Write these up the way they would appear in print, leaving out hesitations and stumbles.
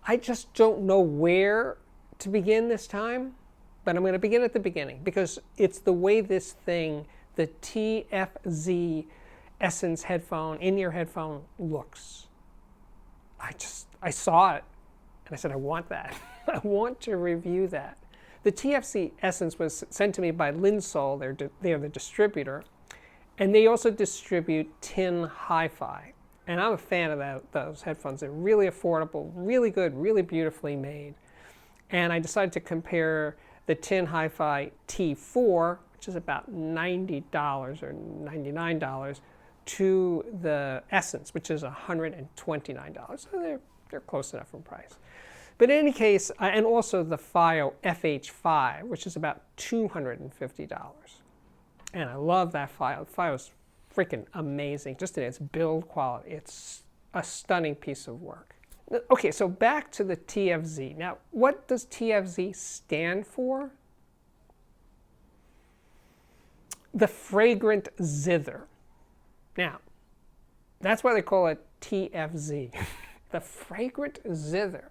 I just don't know where to begin this time, but I'm going to begin at the beginning because it's the way this thing, the TFZ Essence headphone, in-ear headphone, looks. I saw it and I said, I want that. I want to review that. The TFZ Essence was sent to me by Linsol. They're the distributor. And they also distribute Tin Hi-Fi. And I'm a fan of those headphones. They're really affordable, really good, really beautifully made. And I decided to compare the Tin Hi-Fi T4, which is about $90 or $99, to the Essence, which is $129. So they're close enough in price. But in any case, and also the FiO FH5, which is about $250. And I love that FiO. The FiO is freaking amazing, just in its build quality. It's a stunning piece of work. Okay, so back to the TFZ. Now, what does TFZ stand for? The fragrant zither. Now, that's why they call it TFZ. The fragrant zither.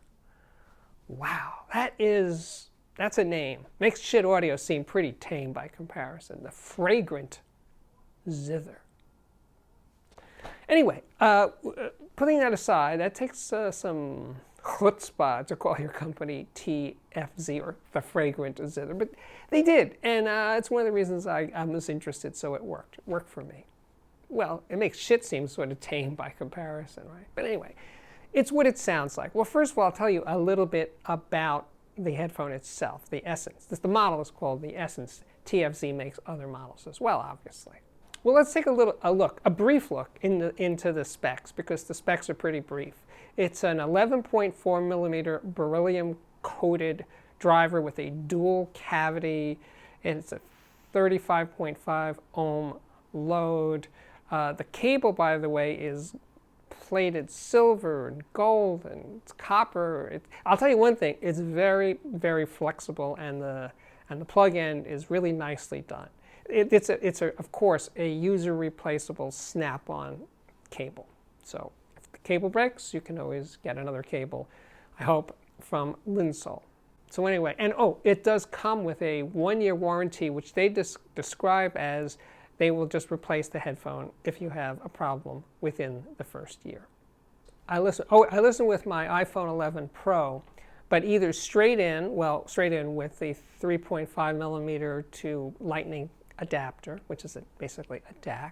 Wow, that's a name. Makes shit audio seem pretty tame by comparison. The fragrant zither. Anyway, putting that aside, that takes some chutzpah to call your company TFZ, or the fragrant zither, but they did, and it's one of the reasons I was interested, so it worked. It worked for me. Well, it makes shit seem sort of tame by comparison, right? But anyway, it's what it sounds like. Well, first of all, I'll tell you a little bit about the headphone itself, the Essence. The model is called the Essence. TFZ makes other models as well, obviously. Well, let's take a brief look into the specs, because the specs are pretty brief. It's an 11.4 millimeter beryllium coated driver with a dual cavity, and it's a 35.5 ohm load. The cable, by the way, is plated silver and gold and it's copper. I'll tell you one thing, it's very, very flexible, and the plug end is really nicely done. It's of course a user replaceable snap-on cable. So if the cable breaks, you can always get another cable, I hope, from Linsol. So anyway, and it does come with a 1-year warranty, which they describe as they will just replace the headphone if you have a problem within the first year. I listen with my iPhone 11 Pro, but either straight in with the 3.5 millimeter to Lightning adapter, which is basically a DAC,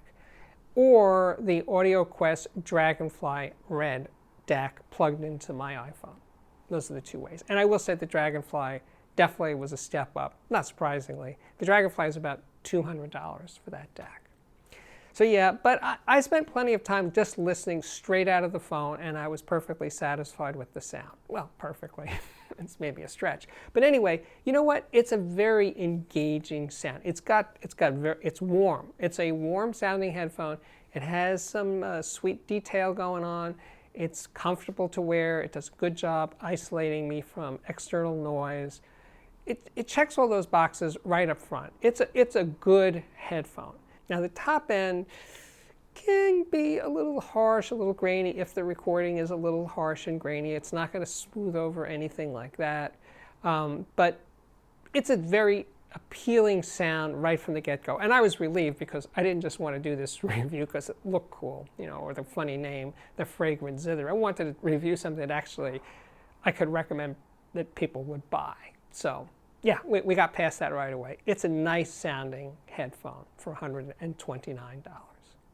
or the AudioQuest Dragonfly Red DAC plugged into my iPhone. Those are the two ways. And I will say the Dragonfly definitely was a step up, not surprisingly. The Dragonfly is about $200 for that DAC. So yeah, but I spent plenty of time just listening straight out of the phone, and I was perfectly satisfied with the sound. Well, perfectly. It's maybe a stretch. But anyway, you know what? It's a very engaging sound. It's warm. It's a warm sounding headphone. It has some sweet detail going on. It's comfortable to wear. It does a good job isolating me from external noise. It checks all those boxes right up front. It's a good headphone. Now the top end can be a little harsh, a little grainy if the recording is a little harsh and grainy. It's not going to smooth over anything like that. But it's a very appealing sound right from the get-go. And I was relieved because I didn't just want to do this review because it looked cool, or the funny name, the fragrant zither. I wanted to review something that actually I could recommend that people would buy. So yeah, we got past that right away. It's a nice sounding headphone for $129.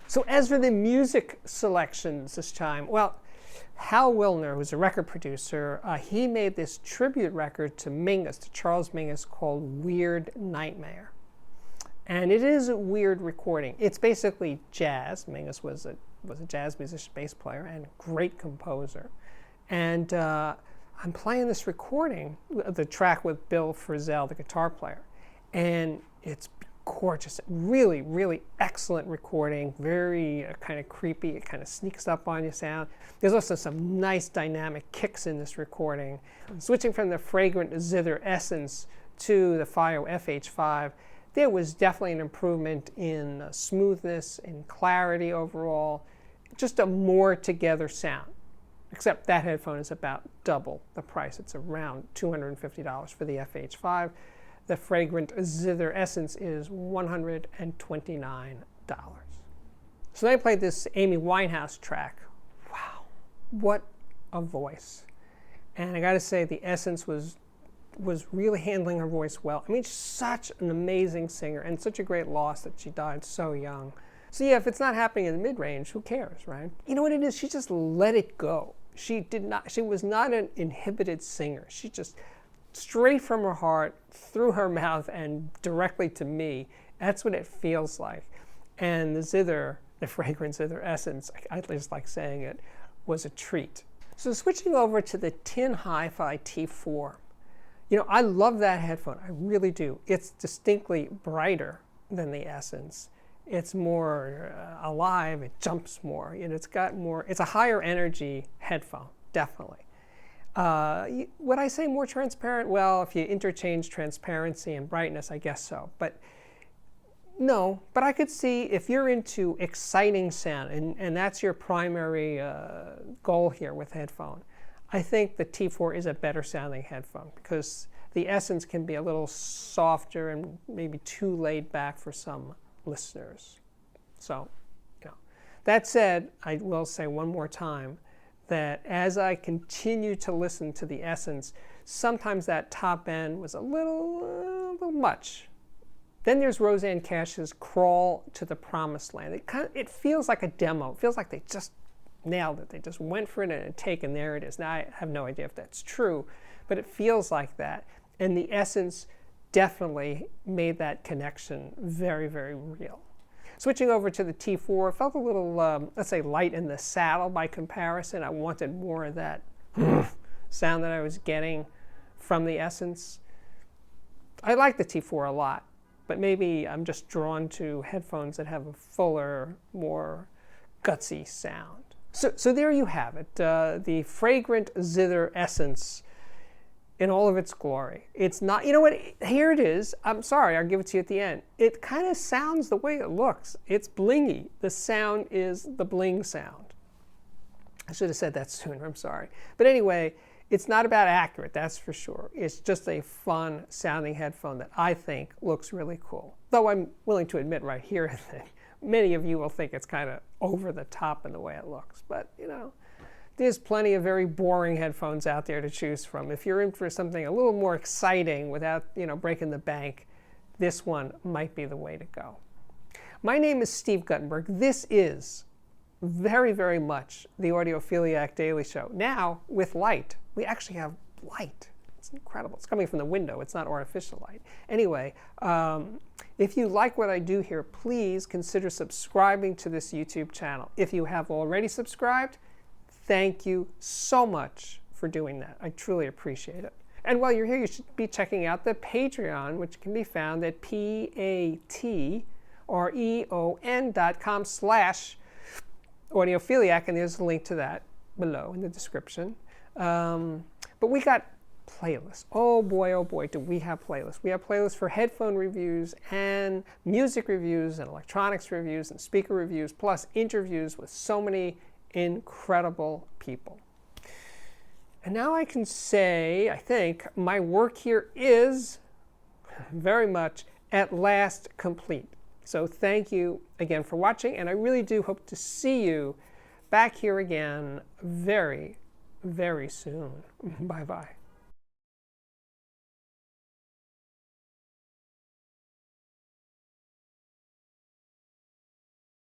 So as for the music selections this time, well, Hal Wilner, who's a record producer, he made this tribute record to Mingus, to Charles Mingus, called Weird Nightmare. And it is a weird recording. It's basically jazz. Mingus was a jazz musician, bass player, and great composer. And I'm playing this recording, the track with Bill Frisell, the guitar player, and it's gorgeous. Really, really excellent recording. Very kind of creepy. It kind of sneaks up on you sound. There's also some nice dynamic kicks in this recording. Switching from the fragrant zither Essence to the FiO FH5, there was definitely an improvement in smoothness and clarity overall. Just a more together sound. except that headphone is about double the price. It's around $250 for the FH5. The fragrant Zither Essence is $129. So then I played this Amy Winehouse track. Wow, what a voice. And I gotta say, the Essence was really handling her voice well. I mean, she's such an amazing singer, and such a great loss that she died so young. So yeah, if it's not happening in the mid-range, who cares, right? You know what it is? She just let it go. She was not an inhibited singer. She just, straight from her heart, through her mouth, and directly to me. That's what it feels like. And the Zither, the fragrant Zither Essence, I just like saying it, was a treat. So switching over to the Tin Hi-Fi T4. You know, I love that headphone. I really do. It's distinctly brighter than the Essence. It's more alive. It jumps more. You know, it's a higher energy headphone, definitely. Would I say more transparent? Well, if you interchange transparency and brightness, I guess so. But no, but I could see if you're into exciting sound, and that's your primary goal here with headphone, I think the T4 is a better sounding headphone because the Essence can be a little softer and maybe too laid back for some listeners. So, you know. That said, I will say one more time that as I continue to listen to the Essence, sometimes that top end was a little much. Then there's Roseanne Cash's Crawl to the Promised Land. It feels like a demo. It feels like they just nailed it. They just went for it and a take, and there it is. Now, I have no idea if that's true, but it feels like that. And the Essence definitely made that connection very, very real. Switching over to the T4, felt a little, let's say, light in the saddle by comparison. I wanted more of that sound that I was getting from the Essence. I like the T4 a lot, but maybe I'm just drawn to headphones that have a fuller, more gutsy sound. So there you have it, the fragrant Zither Essence in all of its glory. It's not, you know what, here it is. I'm sorry, I'll give it to you at the end. It kind of sounds the way it looks. It's blingy. The sound is the bling sound. I should have said that sooner, I'm sorry. But anyway, it's not about accurate, that's for sure. It's just a fun sounding headphone that I think looks really cool. Though I'm willing to admit right here that many of you will think it's kind of over the top in the way it looks. But, you know, there's plenty of very boring headphones out there to choose from. If you're in for something a little more exciting without, you know, breaking the bank, this one might be the way to go. My name is Steve Guttenberg. This is very, very much the Audiophiliac Daily Show. Now, with light. We actually have light. It's incredible. It's coming from the window. It's not artificial light. Anyway, if you like what I do here, please consider subscribing to this YouTube channel. If you have already subscribed, thank you so much for doing that. I truly appreciate it. And while you're here, you should be checking out the Patreon, which can be found at patreon.com/audiophiliac, and there's a link to that below in the description. But we got playlists. Oh boy, do we have playlists. We have playlists for headphone reviews and music reviews and electronics reviews and speaker reviews, plus interviews with so many incredible people. And now I can say, I think, my work here is very much at last complete. So thank you again for watching, and I really do hope to see you back here again very, very soon. Bye-bye.